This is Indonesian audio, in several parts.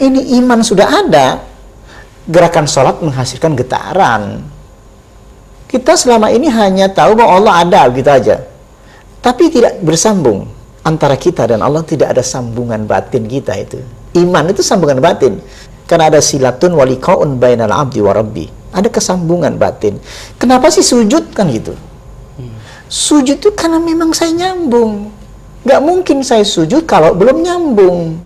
ini iman sudah ada, gerakan sholat menghasilkan getaran. Kita selama ini hanya tahu bahwa Allah ada, gitu aja. Tapi tidak bersambung. Antara kita dan Allah tidak ada sambungan batin kita itu. Iman itu sambungan batin. Karena ada silatun waliqaun bainal abdi wa rabbi. Ada kesambungan batin. Kenapa sih sujud kan gitu? Sujud itu karena memang saya nyambung. Gak mungkin saya sujud kalau belum nyambung.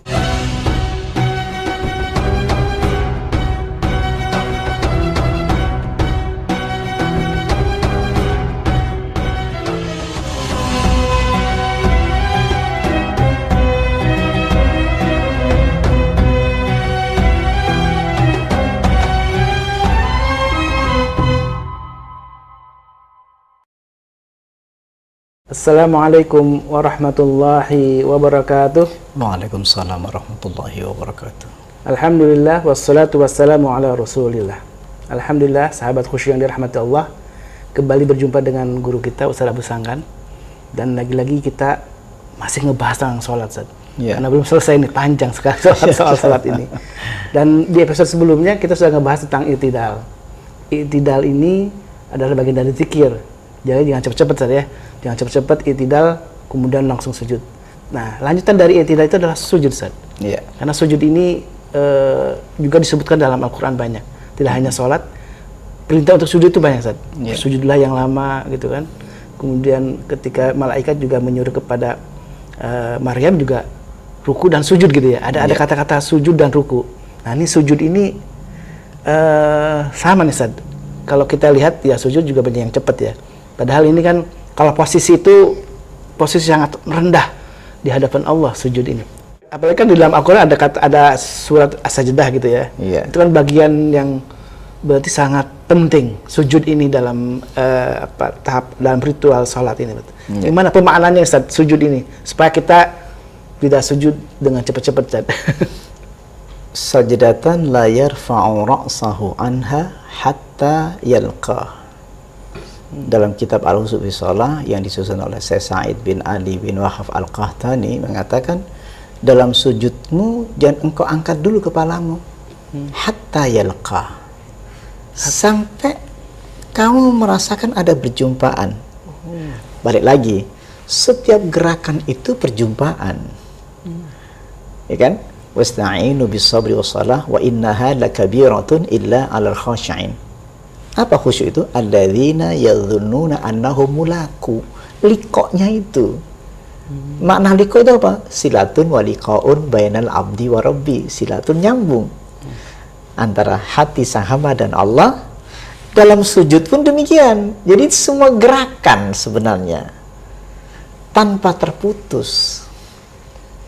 Assalamualaikum warahmatullahi wabarakatuh. Waalaikumsalam warahmatullahi wabarakatuh. Alhamdulillah wassalatu wassalamu ala rasulillah. Alhamdulillah, sahabat khusyuk yang dirahmati Allah, kembali berjumpa dengan guru kita Ustaz Abu Sangkan. Dan lagi-lagi kita masih ngebahas tentang sholat, Ustaz. Karena belum selesai nih, panjang sekali soal sholat ini. Dan di episode sebelumnya kita sudah ngebahas tentang i'tidal. I'tidal ini adalah bagian dari zikir. Jadi jangan cepet-cepet, Ustaz, ya. Jangan cepet-cepet i'tidal kemudian langsung sujud. Nah, lanjutan dari i'tidal itu adalah sujud, Ustaz. Iya. Karena sujud ini juga disebutkan dalam Al-Quran banyak. Tidak hanya sholat, perintah untuk sujud itu banyak, Ustaz. Sujudlah yang lama, gitu kan. Kemudian ketika malaikat juga menyuruh kepada Maryam juga ruku dan sujud, gitu ya. Ada kata-kata sujud dan ruku. Nah, ini sujud ini sama nih, Ustaz. Kalau kita lihat ya sujud juga banyak yang cepat ya. Padahal ini kan kalau posisi itu posisi sangat rendah di hadapan Allah, sujud ini. Apalagi kan di dalam Al-Quran ada surat As-Sajdah gitu ya. Itu kan bagian yang berarti sangat penting, sujud ini dalam tahap dalam ritual sholat ini. Gimana pemaknaannya, Ustaz, sujud ini supaya kita tidak sujud dengan cepat-cepat, Ustaz? Sajdatan la yarfa'u ra'sahu anha hatta yalqa. Dalam kitab Al-Husu' fi Shalah yang disusun oleh Syekh Sa'id bin Ali bin Wahab Al-Qahtani mengatakan, dalam sujudmu jangan engkau angkat dulu kepalamu hatta yalqa, sampai kamu merasakan ada perjumpaan. Balik lagi, setiap gerakan itu perjumpaan, ya kan? Wasta'inu bis-sabri was-salah wa innaha lakabiratun illa 'alal khashi'in. Apa khusyuk itu? Alladzina yadhunnuna annahum mulaku. Liqa'nya itu. Makna liqa itu apa? Silatun wa liqa'un bainal abdi wa rabbi. Silatun nyambung antara hati sang hamba dan Allah. Dalam sujud pun demikian. Jadi semua gerakan sebenarnya tanpa terputus.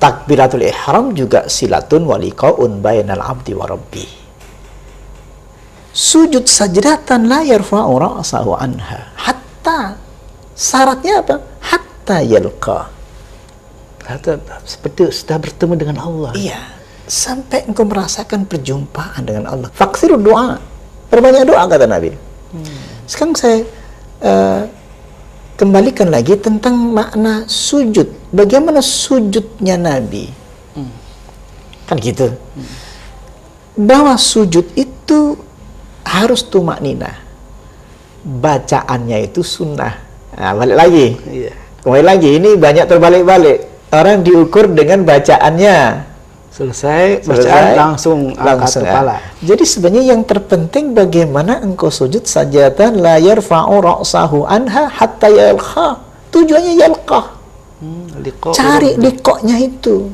Takbiratul ihram juga silatun wa liqa'un bainal abdi wa rabbi. Sujud sajdatan la yarfa'u ra'sahu anha hatta, syaratnya apa? Hatta yalqa, Seperti sudah bertemu dengan Allah. Iya, sampai engkau merasakan perjumpaan dengan Allah. Faksiru doa, perbanyak doa, kata Nabi. Sekarang saya kembalikan lagi tentang makna sujud. Bagaimana sujudnya Nabi? Kan gitu. Bahwa sujud itu harus tumakninah, bacaannya itu sunnah. Nah, balik lagi, kembali lagi, ini banyak terbalik-balik. Orang diukur dengan bacaannya. Selesai bacaan langsung angkat kepala. Jadi sebenarnya yang terpenting bagaimana engkau sujud sajatan la yarfa'u ra'sahu anha hatta yalqa. Tujuannya yalqa. Cari liqa'nya itu.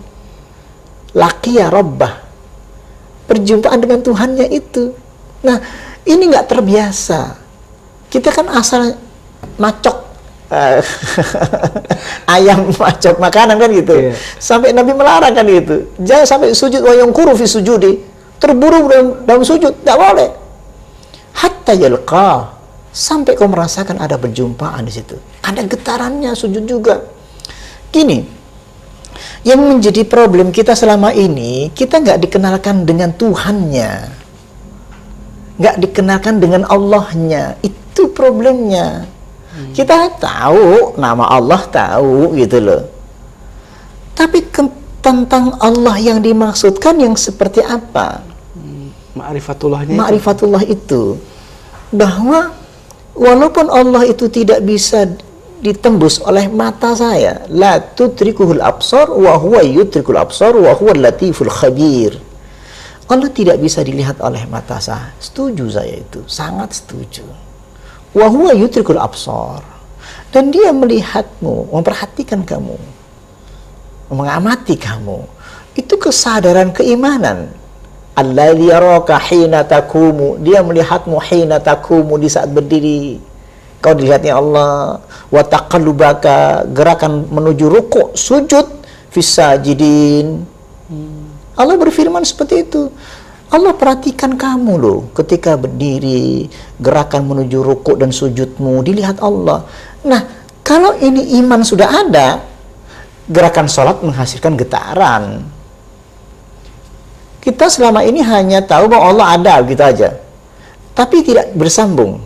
Laqiya rabbah. Perjumpaan dengan Tuhannya itu. Nah, ini nggak terbiasa. Kita kan asal macok ayam macok makanan kan gitu. Sampai Nabi melarang kan gitu. Jangan sampai sujud wa yanquru fi sujudi. Terburu dalam sujud, tidak boleh. Hatta yalqa, sampai kau merasakan ada perjumpaan di situ. Ada getarannya sujud juga. Gini, yang menjadi problem kita selama ini, kita nggak dikenalkan dengan Tuhannya. Nggak dikenalkan dengan Allahnya. Itu problemnya. Kita tahu nama Allah, tahu gitu loh, tapi tentang Allah yang dimaksudkan yang seperti apa. Ma'rifatullahnya Ma'rifatullah itu bahwa walaupun Allah itu tidak bisa ditembus oleh mata saya, la tudrikuhul absar wa huwa yudrikul absar wa huwa latiful khabir. Allah tidak bisa dilihat oleh mata saya. Setuju saya itu, sangat setuju. Wa huwa yudrikul absar. Dan dia melihatmu, memperhatikan kamu, mengamati kamu. Itu kesadaran keimanan. Alladzi yaraka hina taqumu, dia melihatmu hina taqumu, di saat berdiri kau dilihatnya Allah. Wa taqallubaka, gerakan menuju rukuk sujud, fis sajidin. Allah berfirman seperti itu. Allah perhatikan kamu loh ketika berdiri, gerakan menuju rukuk dan sujudmu, dilihat Allah. Nah, kalau ini iman sudah ada, gerakan sholat menghasilkan getaran. Kita selama ini hanya tahu bahwa Allah ada, gitu aja. Tapi tidak bersambung.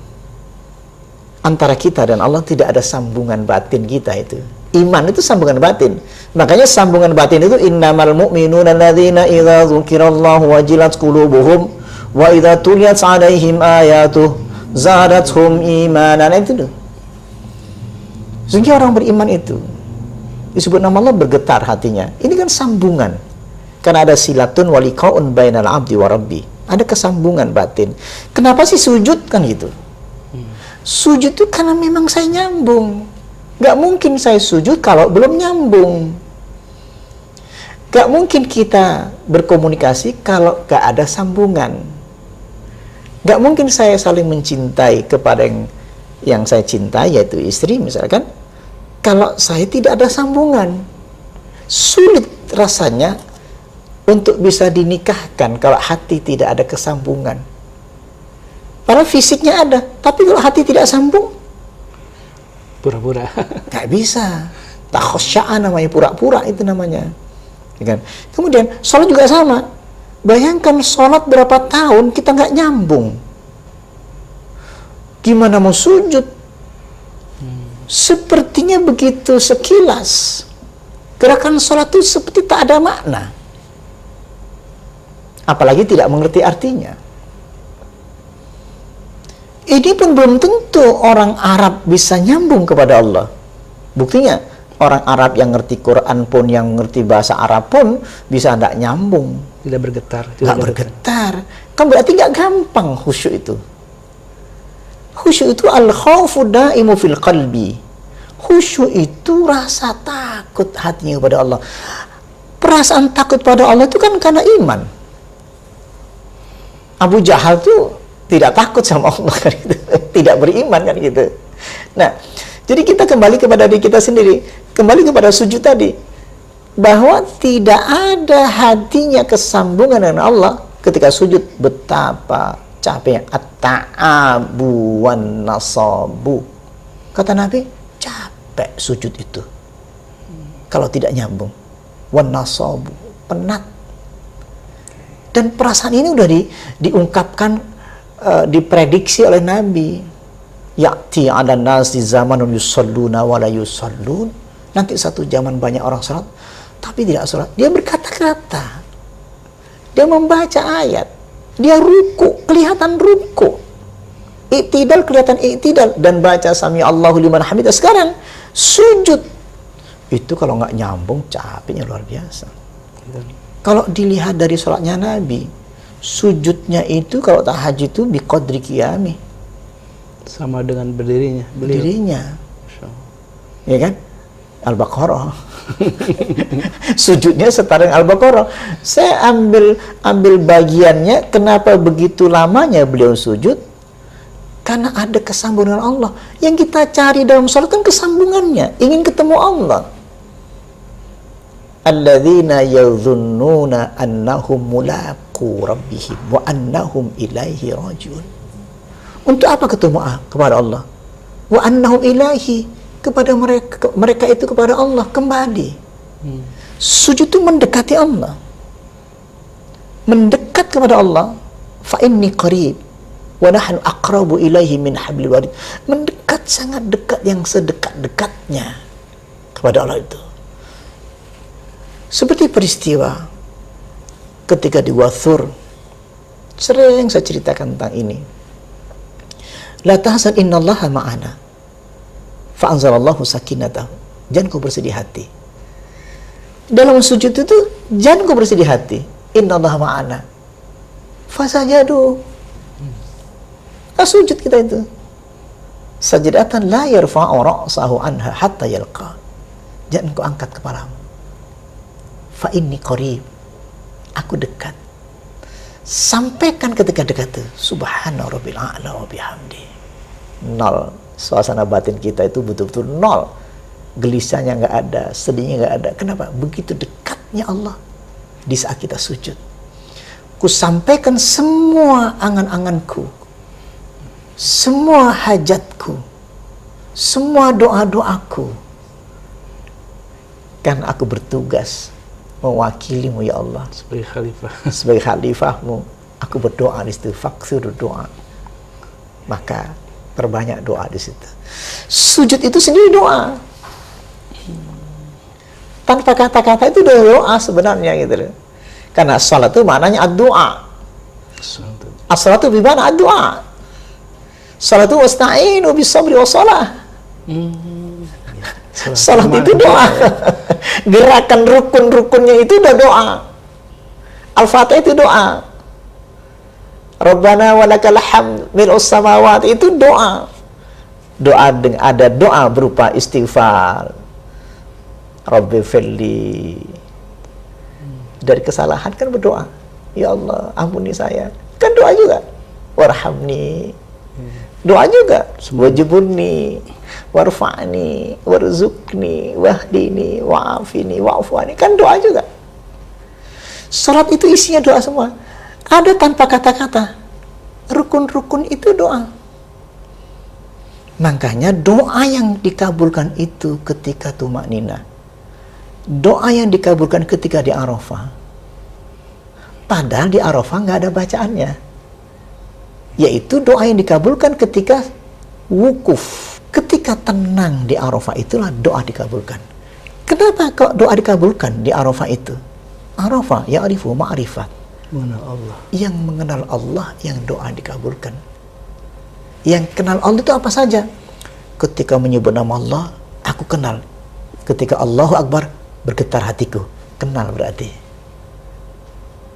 Antara kita dan Allah tidak ada sambungan batin kita itu. Iman itu sambungan batin. Makanya sambungan batin itu innamal mu'minuna alladzina idza dzukirallahu wajilat qulubuhum wa idza tuliyat 'alaihim ayatuh zadatuhum imanan. Itu tuh. Sehingga orang beriman itu disebut nama Allah bergetar hatinya. Ini kan sambungan. Karena ada silatun waliqaun bainal abdi wa rabbi. Ada kesambungan batin. Kenapa sih sujud kan gitu? Sujud itu karena memang saya nyambung. Gak mungkin saya sujud kalau belum nyambung. Gak mungkin kita berkomunikasi kalau gak ada sambungan. Gak mungkin saya saling mencintai kepada yang saya cintai, yaitu istri misalkan, kalau saya tidak ada sambungan. Sulit rasanya untuk bisa dinikahkan kalau hati tidak ada kesambungan. Padahal fisiknya ada, tapi kalau hati tidak sambung, pura-pura. Gak bisa. Takhosya'an namanya, pura-pura itu namanya. Ya kan? Kemudian sholat juga sama. Bayangkan sholat berapa tahun kita nggak nyambung. Gimana mau sujud? Sepertinya begitu sekilas. Gerakan sholat itu seperti tak ada makna. Apalagi tidak mengerti artinya. Ini pun belum tentu orang Arab bisa nyambung kepada Allah. Buktinya, orang Arab yang ngerti Quran pun, yang ngerti bahasa Arab pun, bisa tidak nyambung. Tidak bergetar. Tidak bergetar. Kan berarti nggak gampang khusyuk itu. Khusyuk itu al-khawfu da'imu fil qalbi. Khusyuk itu rasa takut hatinya kepada Allah. Perasaan takut pada Allah itu kan karena iman. Abu Jahal tuh tidak takut sama Allah kan gitu. Tidak beriman kan gitu. Nah, jadi kita kembali kepada diri kita sendiri, kembali kepada sujud tadi, bahwa tidak ada hatinya kesambungan dengan Allah ketika sujud. Betapa capeknya at-ta'abu wan nasabu. Kata Nabi, capek sujud itu kalau tidak nyambung. Wan nasabu, penat. Dan perasaan ini udah diungkapkan, diprediksi oleh Nabi. Ya'ti 'alan nasi zamanun yusalluna wa la yusallun. Nanti satu zaman banyak orang salat tapi tidak salat. Dia berkata-kata. Dia membaca ayat. Dia ruku, kelihatan ruku. Iktidal kelihatan iktidal dan baca sami Allahu liman hamidah. Sekarang sujud itu kalau nggak nyambung capeknya luar biasa. Kalau dilihat dari sholatnya Nabi, sujudnya itu kalau tahajud itu biqadri qiyami, sama dengan berdirinya. Berdirinya. Ya kan? Al-Baqarah. Sujudnya setara dengan Al-Baqarah. Saya ambil bagiannya, kenapa begitu lamanya beliau sujud? Karena ada kesambungan Allah. Yang kita cari dalam sholat kan kesambungannya, ingin ketemu Allah. Alladzina yadhunnuna annahum mulaqu rabbihim wa annahum ilaihi rajiun. Untuk apa ketemu kepada Allah? Wa annahum ilaihi, kepada mereka itu kepada Allah kembali. Sujud itu mendekati Allah, mendekat kepada Allah. Fa inni qarib wa nahnu aqrabu ilaihi min hablil warid. Mendekat, sangat dekat, yang sedekat-dekatnya kepada Allah itu. Seperti peristiwa ketika di Wathur, sering saya ceritakan tentang ini. La tahzan innallaha ma'ana fa'anzalallahu sakinatahu. Jangan kau bersedih hati. Dalam sujud itu jangan kau bersedih hati. Innallaha ma'ana fasajadu. Sujud kita itu sajdatan la yarfa'u ra'sahu anha hatta yalqa. Jangan kau angkat kepalamu. Fa inni qarib. Aku dekat. Sampaikan ketika dekat itu subhana rabbil a'la wa bihamdi. Nol. Suasana batin kita itu betul-betul nol. Gelisahnya nggak ada, sedihnya nggak ada. Kenapa? Begitu dekatnya Allah di saat kita sujud. Ku sampaikan semua angan-anganku, semua hajatku, semua doa-doaku. Kan aku bertugas mewakilimu ya Allah. Sebagai khalifah. Sebagai khalifahmu, aku berdoa di situ, faktur doa. Maka perbanyak doa di situ. Sujud itu sendiri doa. Tanpa kata-kata itu doa sebenarnya gitu loh. Karena salat itu maknanya ad-doa. As-salatu bi ma'na ad-doa. Salat itu wasta'inu bis sabri was shalah. Salat itu doa. Gerakan rukun-rukunnya itu udah doa. Al-Fatihah itu doa. Rabbana walakal hamd mil'us samawati itu doa. Doa dengan ada doa berupa istighfar. Rabbi firli. Dari kesalahan kan berdoa. Ya Allah, ampuni saya. Kan doa juga. Warhamni. Doa juga. Wajibuni. Warfa'ni. Warzukni. Wahdini. Wa'afini. Wa'afwani. Kan doa juga. Salat itu isinya doa semua. Ada tanpa kata-kata. Rukun-rukun itu doa. Makanya doa yang dikabulkan itu ketika tumaknina. Doa yang dikabulkan ketika di Arafah. Padahal di Arafah nggak ada bacaannya. Yaitu doa yang dikabulkan ketika wukuf. Ketika tenang di Arafah itulah doa dikabulkan. Kenapa kok doa dikabulkan di Arafah itu? Arafah ya'rifu ma'rifat. Mengenal Allah. Yang mengenal Allah yang doa dikabulkan. Yang kenal Allah itu apa saja? Ketika menyebut nama Allah, aku kenal. Ketika Allahu Akbar, bergetar hatiku. Kenal berarti.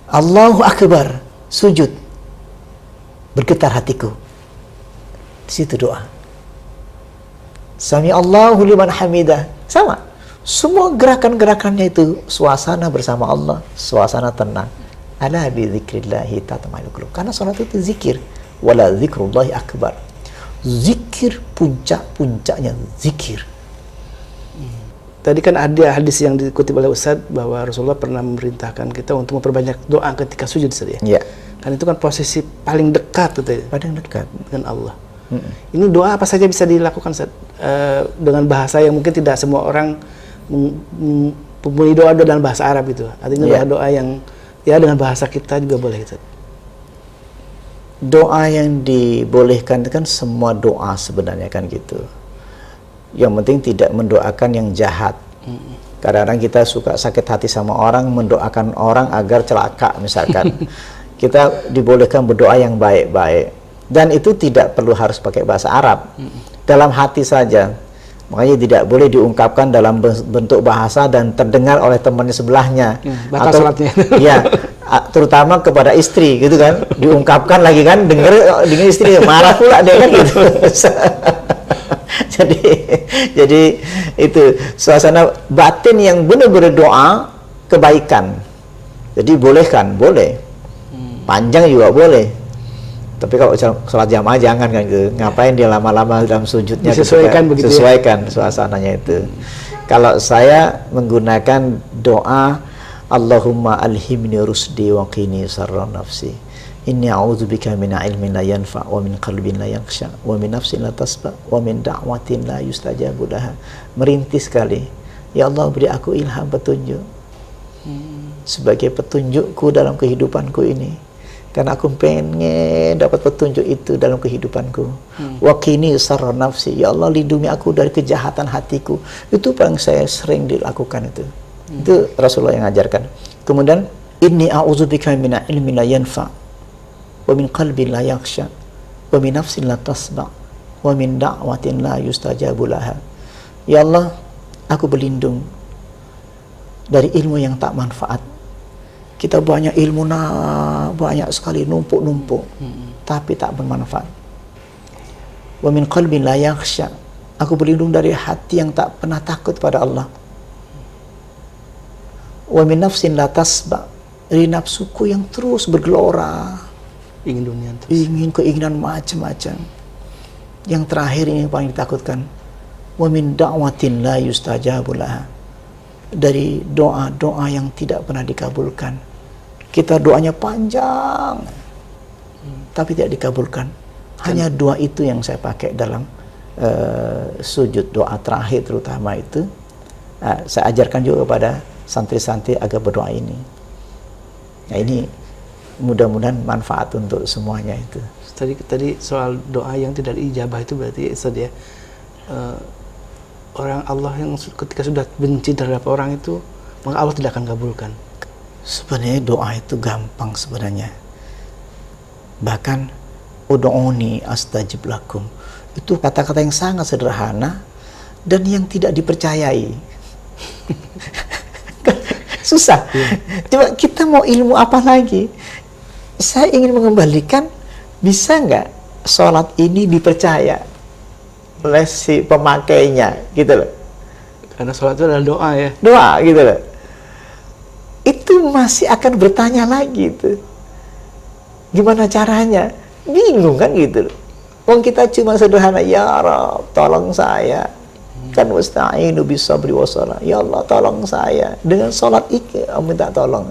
Allahu Akbar, sujud, bergetar hatiku. Di situ doa. Sami Allahu liman hamidah. Sama. Semua gerakan-gerakannya itu suasana bersama Allah, suasana tenang. Ala bi dzikrillahi tatma'innul qulub. Karena salat itu zikir. Wala dzikrullahi akbar. Zikir puncak-puncaknya zikir. Tadi kan ada hadis yang dikutip oleh Ustadz bahwa Rasulullah pernah memerintahkan kita untuk memperbanyak doa ketika sujud, Ustadz ya. Iya. Dan itu kan posisi paling dekat gitu ya, Paling dekat dengan Allah. Ini doa apa saja bisa dilakukan, Ustadz? Dengan bahasa yang mungkin tidak semua orang mempunyai doa dalam bahasa Arab gitu. Artinya doa yang ya dengan bahasa kita juga boleh, Ustadz. Doa yang dibolehkan itu kan semua doa sebenarnya kan gitu. Yang penting tidak mendoakan yang jahat. Kadang-kadang kita suka sakit hati sama orang, mendoakan orang agar celaka misalkan. Kita dibolehkan berdoa yang baik-baik. Dan itu tidak perlu harus pakai bahasa Arab. Dalam hati saja. Makanya tidak boleh diungkapkan dalam bentuk bahasa dan terdengar oleh temannya sebelahnya. Batal salatnya. Ya, terutama kepada istri gitu kan. Diungkapkan lagi kan, dengar istri marah pula dia kan gitu. Jadi itu suasana batin yang benar-benar doa kebaikan. Jadi bolehkan, boleh. Panjang juga boleh. Tapi kalau sholat jamaah jangan kan gitu. Ngapain dia lama-lama dalam sujudnya? Disesuaikan begitu. Sesuaikan suasananya itu. Kalau saya menggunakan doa Allahumma alhimni rusdi wa qini sarra nafsi. Inni a'udzubika min ilmin la yanfa' wa min qalbin la yakhsha wa min nafsin la tasba wa min da'watin la yustajabu laha. Merintih sekali. Ya Allah, beri aku ilham petunjuk. Sebagai petunjukku dalam kehidupanku ini. Karena aku pengen dapat petunjuk itu dalam kehidupanku. Wa qini sarra nafsi. Ya Allah, lindungi aku dari kejahatan hatiku. Itu paling saya sering dilakukan itu. Itu Rasulullah yang ajarkan. Kemudian inni a'udzubika min ilmin la yanfa wa min qalbin la yakhsha wa min nafsin la tasba wa min da'watin la yustajabu laha. Ya Allah, aku berlindung dari ilmu yang tak manfaat. Kita banyak ilmu, banyak sekali numpuk-numpuk, tapi tak bermanfaat. Wa min qalbin la yakhsha, aku berlindung dari hati yang tak pernah takut pada Allah. Wa min nafsin la tasba, dari nafsuku yang terus bergelora, Ingin dunia terus. ingin keinginan macam-macam. Yang terakhir ini yang paling ditakutkan, wa min da'watin la yustajabu laha, dari doa-doa yang tidak pernah dikabulkan. Kita doanya panjang tapi tidak dikabulkan. Hanya dua itu yang saya pakai dalam sujud doa terakhir, terutama itu saya ajarkan juga kepada santri-santri agar berdoa ini. Nah, ini mudah-mudahan manfaat untuk semuanya itu. Tadi soal doa yang tidak diijabah itu berarti Ustaz ya, orang Allah yang ketika sudah benci terhadap orang itu, maka Allah tidak akan kabulkan. Sebenarnya doa itu gampang sebenarnya. Bahkan ud'uni astajib lakum, itu kata-kata yang sangat sederhana dan yang tidak dipercayai. Susah. Coba kita mau ilmu apa lagi? Saya ingin mengembalikan, bisa nggak sholat ini dipercaya oleh si pemakainya, gitu loh. Karena sholat itu adalah doa ya. Doa, gitu loh. Itu masih akan bertanya lagi tuh. Gimana caranya? Bingung kan gitu loh. Wong kita cuma sederhana, ya Rabb, tolong saya. Kan wasta'inu bisabri wassalah. Ya Allah, tolong saya. Dengan sholat itu minta tolong.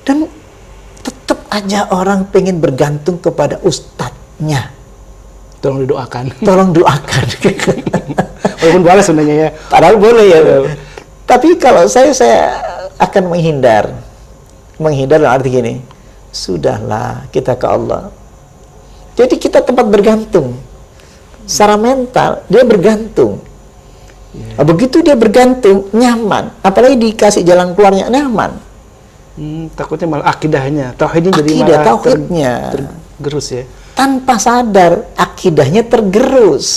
Dan tetap aja orang pengen bergantung kepada ustadznya. Tolong didoakan. Tolong doakan. Walaupun boleh sebenarnya ya. Padahal boleh ya. Tapi kalau saya akan menghindar dalam arti gini, sudahlah kita ke Allah. Jadi kita tempat bergantung. Secara mental dia bergantung. Nah, begitu dia bergantung, nyaman. Apalagi dikasih jalan keluarnya nyaman. Takutnya malah akidahnya, tauhidnya jadi Akidah, malah tauhidnya tergerus ya. tanpa sadar akidahnya tergerus.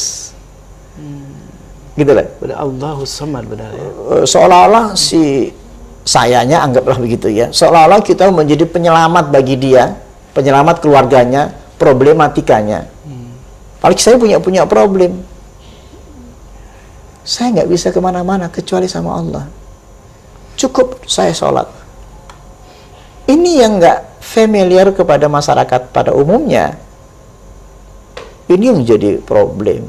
Gitu lah. Pada Allahus Samad benar ya. Seolah-olah si sayanya, anggaplah begitu ya, seolah-olah kita menjadi penyelamat bagi dia, penyelamat keluarganya, problematikanya. Apalagi saya punya problem, saya nggak bisa kemana-mana kecuali sama Allah. Cukup saya sholat. Ini yang nggak familiar kepada masyarakat pada umumnya. Ini yang menjadi problem.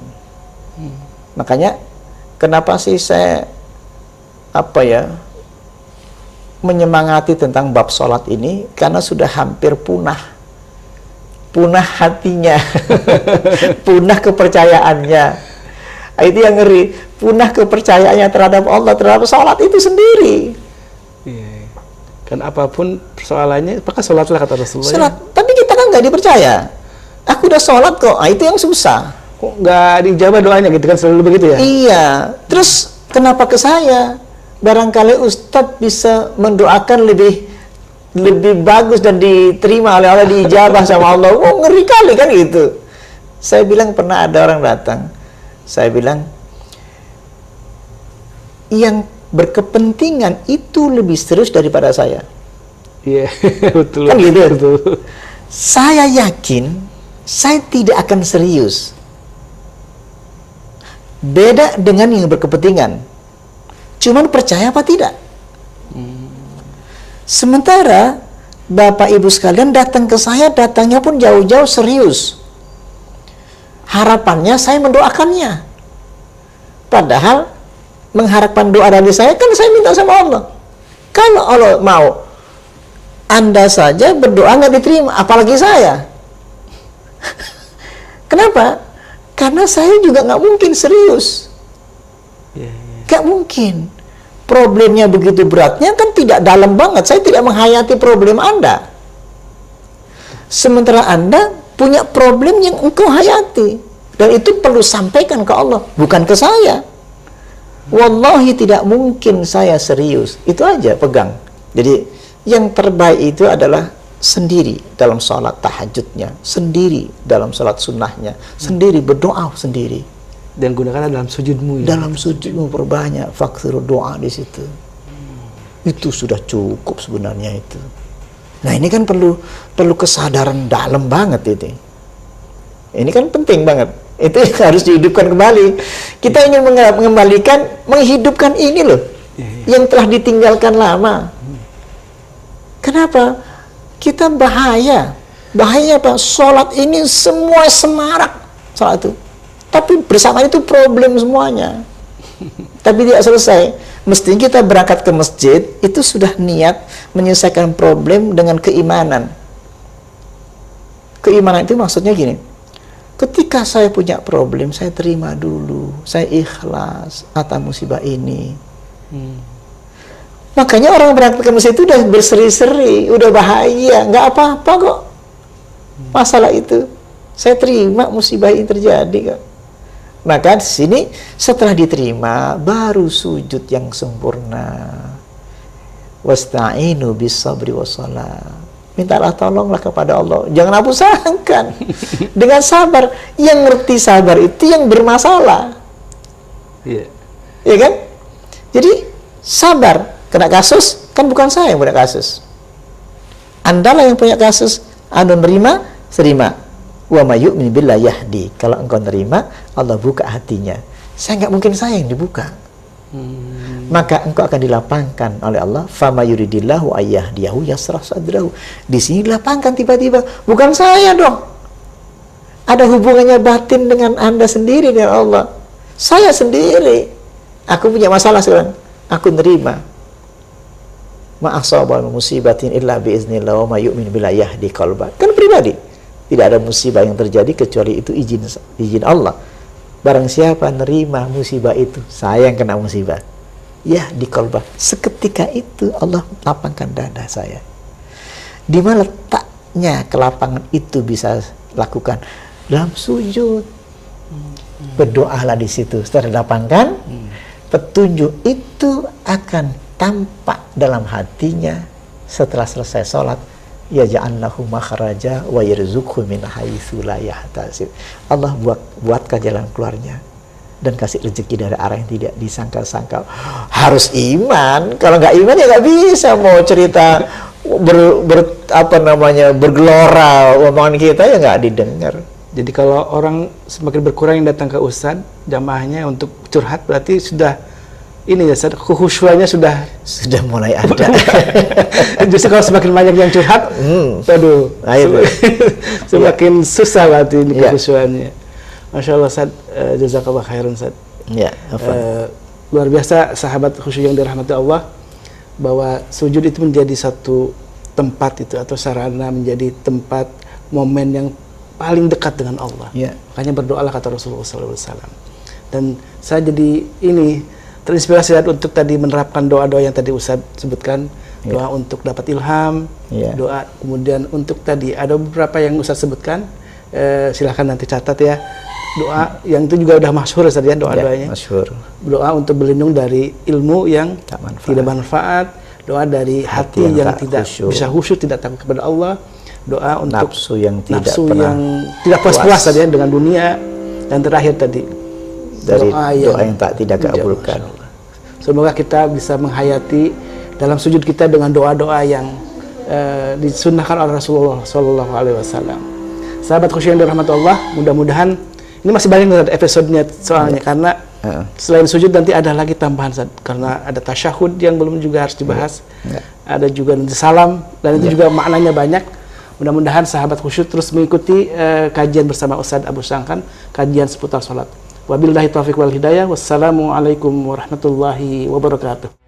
Makanya kenapa sih saya menyemangati tentang bab sholat ini, karena sudah hampir punah hatinya, punah kepercayaannya. Itu yang ngeri, punah kepercayaannya terhadap Allah, terhadap sholat itu sendiri. Iya. Kan apapun persoalannya, apakah sholatlah kata Rasulullah. Sholat, tapi kita kan nggak dipercaya. Aku udah sholat kok, itu yang susah. Kok nggak dijawab doanya gitu kan, selalu begitu ya? Iya, terus kenapa ke saya? Barangkali Ustadz bisa mendoakan lebih bagus dan diterima oleh Allah, diijabah sama Allah. Oh, ngeri kali kan gitu. Saya bilang, pernah ada orang datang, saya bilang, yang berkepentingan itu lebih serius daripada saya. Iya, betul. Kan gitu. Betul. Saya yakin saya tidak akan serius. Beda dengan yang berkepentingan. Cuman percaya apa tidak? Sementara Bapak Ibu sekalian datang ke saya, datangnya pun jauh-jauh serius. Harapannya saya mendoakannya. Padahal mengharapkan doa dari saya, kan saya minta sama Allah. Kalau Allah mau, Anda saja berdoa nggak diterima, apalagi saya. Kenapa? Karena saya juga nggak mungkin serius. Nggak mungkin. Problemnya begitu beratnya, kan tidak dalam banget. Saya tidak menghayati problem Anda. Sementara Anda punya problem yang engkau hayati. Dan itu perlu sampaikan ke Allah, bukan ke saya. Wallahi tidak mungkin saya serius. Itu aja pegang. Jadi yang terbaik itu adalah sendiri dalam sholat tahajudnya, sendiri dalam sholat sunnahnya, sendiri berdoa sendiri. Dan gunakanlah dalam sujudmu. Ya? Dalam sujudmu perbanyak fakir doa di situ. Itu sudah cukup sebenarnya itu. Nah ini kan perlu kesadaran dalam banget itu. Ini kan penting banget. Itu harus dihidupkan kembali. Kita ingin mengembalikan, menghidupkan ini loh, yang telah ditinggalkan lama. Kenapa? Kita bahaya. Bahaya apa? Sholat ini semua semarak sholat itu. Tapi bersamaan itu problem semuanya. Tapi tidak selesai. Mestinya kita berangkat ke masjid, itu sudah niat menyelesaikan problem dengan keimanan. Keimanan itu maksudnya gini. Ketika saya punya problem, saya terima dulu, saya ikhlas atas musibah ini. Makanya orang berangkat ke masjid itu udah berseri-seri, udah bahagia, nggak apa-apa kok. Masalah itu, saya terima musibah ini terjadi kok. Maka di sini setelah diterima, baru sujud yang sempurna. Wasta'inu bis-sabri was-shalah. Mintalah tolonglah kepada Allah. Jangan hapus sangkan. Dengan sabar. Yang ngerti sabar itu yang bermasalah. Iya. Iya kan? Jadi sabar. Kena kasus, kan bukan saya yang punya kasus. Andalah yang punya kasus. Anu nerima, terima. Wa may yu'min billahi yahdi. Kalau engkau nerima, Allah buka hatinya. Saya nggak mungkin saya yang dibuka. Maka engkau akan dilapangkan oleh Allah. Fama yuridillahu ayyahdiyahu yasrah sadrahu. Di sini dilapangkan tiba-tiba. Bukan saya dong. Ada hubungannya batin dengan Anda sendiri dengan Allah. Saya sendiri. Aku punya masalah sekarang. Aku nerima. Ma asaba musibatin illa biiznillah wa ma yu'min billahi yahdi qalbah. Kan pribadi. Tidak ada musibah yang terjadi kecuali itu izin Allah. Barang siapa nerima musibah itu, saya yang kena musibah. Ya di qalbah. Seketika itu Allah lapangkan dada saya. Di mana letaknya kelapangan itu bisa lakukan? Dalam sujud. Berdoalah di situ. Setelah dilapangkan, petunjuk itu akan tampak dalam hatinya setelah selesai sholat. Ya ja'allahu makhraja wa yarzuqhu min haitsu la yahtasib. Allah buatkan jalan keluarnya dan kasih rezeki dari arah yang tidak disangka-sangka. Harus iman. Kalau nggak iman ya nggak bisa mau cerita bergelora omongan kita ya nggak didengar. Jadi kalau orang semakin berkurang yang datang ke Ustadz, jamaahnya untuk curhat, berarti sudah ini ya, kekhusyuannya sudah mulai ada. Justru kalau semakin banyak yang curhat, aduh, semakin susah berarti ini kekhusyuannya. Masya Allah, Ustaz, jazakallah khairan, Ustaz. Ya, luar biasa sahabat khusyuk yang dirahmati Allah, bahwa sujud itu menjadi satu tempat itu atau sarana, menjadi tempat momen yang paling dekat dengan Allah. Ya. Makanya berdoalah kata Rasulullah SAW. Dan saya jadi ini terinspirasi untuk tadi menerapkan doa-doa yang tadi Ustaz sebutkan, doa untuk dapat ilham, doa kemudian untuk tadi ada beberapa yang Ustaz sebutkan, silahkan nanti catat ya, doa yang itu juga udah masyhur Ustaz ya, doa-doanya. Masyhur. Doa untuk berlindung dari ilmu yang tidak manfaat, doa dari hati yang tidak bisa khusyuk, tidak takut kepada Allah, doa untuk nafsu yang tidak puas ya dengan dunia, dan terakhir tadi dari doa yang tidak kabulkan. Semoga kita bisa menghayati dalam sujud kita dengan doa-doa yang disunnahkan oleh Rasulullah Sallallahu Alaihi Wasallam. Sahabat khusyuk yang dirahmati Allah, mudah-mudahan ini masih banyak episodenya soalnya karena selain sujud nanti ada lagi tambahan, karena ada tasyahud yang belum juga harus dibahas, ada juga nanti salam, dan itu juga maknanya banyak. Mudah-mudahan sahabat khusyuk terus mengikuti kajian bersama Ustadz Abu Sangkan, kajian seputar sholat. Wabillahi taufiq wal hidayah. Wassalamualaikum warahmatullahi wabarakatuh.